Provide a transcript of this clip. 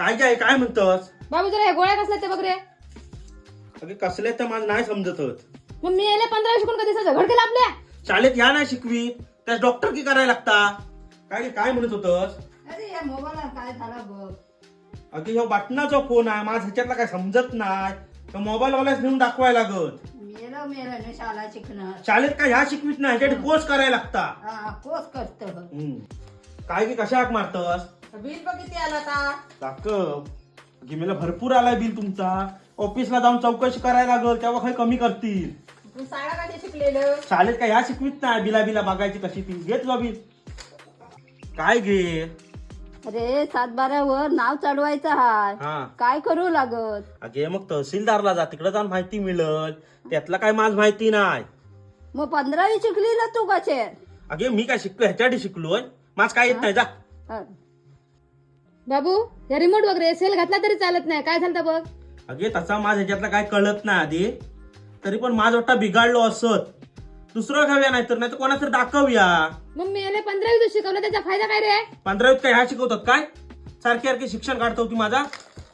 काय काय म्हणतस? बाबू जरा हे गोळ्या कसल्या ते बघ रे. अगे कसले तर मला नाही समजत. मग मी यायला 15 शिकून कधी झगड केला आपल्या शाळेत ह्या नाही शिकवी, त्याच डॉक्टर की करायला लागता. काय म्हणत होतस? अरे या मोबाईलला काय झालं बघ. अगे ह्यो बटनाचा फोन आहे, माझ ह्याच्यातला काय समजत नाही. मोबाईल वाल्याच नेऊन दाखवायला लागत. मेलं ना शाळा शिकणं. शाळेत काय ह्या शिकवीत नाही, ह्याच्यासाठी कोर्स करायला लागता. कोर्स करतो. काय की कशा हाक मारतस? बिल बघ किती आला आता. दाखव. की मला भरपूर आलाय बिल तुमचा. ऑफिसला जाऊन चौकशी करायला लागल, तेव्हा काही कमी करतील. तू शाळा कधी शिकलेलं? शाळेत काय ह्या शिकवीत नाही, बिला बघायची कशी ती. घेत जा बिल. काय घे? अरे 7-12 वर नाव चढवायचं हाय. हा काय करू लागत? अगे मग तहसीलदारला जा, तिकडे जाऊन माहिती मिळल. त्यातला काय माझ माहिती नाही. मग 15वी शिकली ना तू कसे? अगे मी काय शिकलो, ह्याच्यासाठी शिकलोय. माझ काय येत नाही. जा. बाबू या रिमोट वगैरे सेल घातला तरी चालत नाही. काय झालं बघ. अगे तसा माझ ह्याच्यातला काय कळत नाही आधी. तरी पण माझ वाटतं बिघाडलो असत. दुसरं घ्याव्या नाही तर कोणाला तरी दाखवूया. मग मी याला 15वी शिकवलं, त्याचा फायदा काय रे? 15वीत काय ह्या शिकवतात काय? सारखी शिक्षण काढतो ती माझा.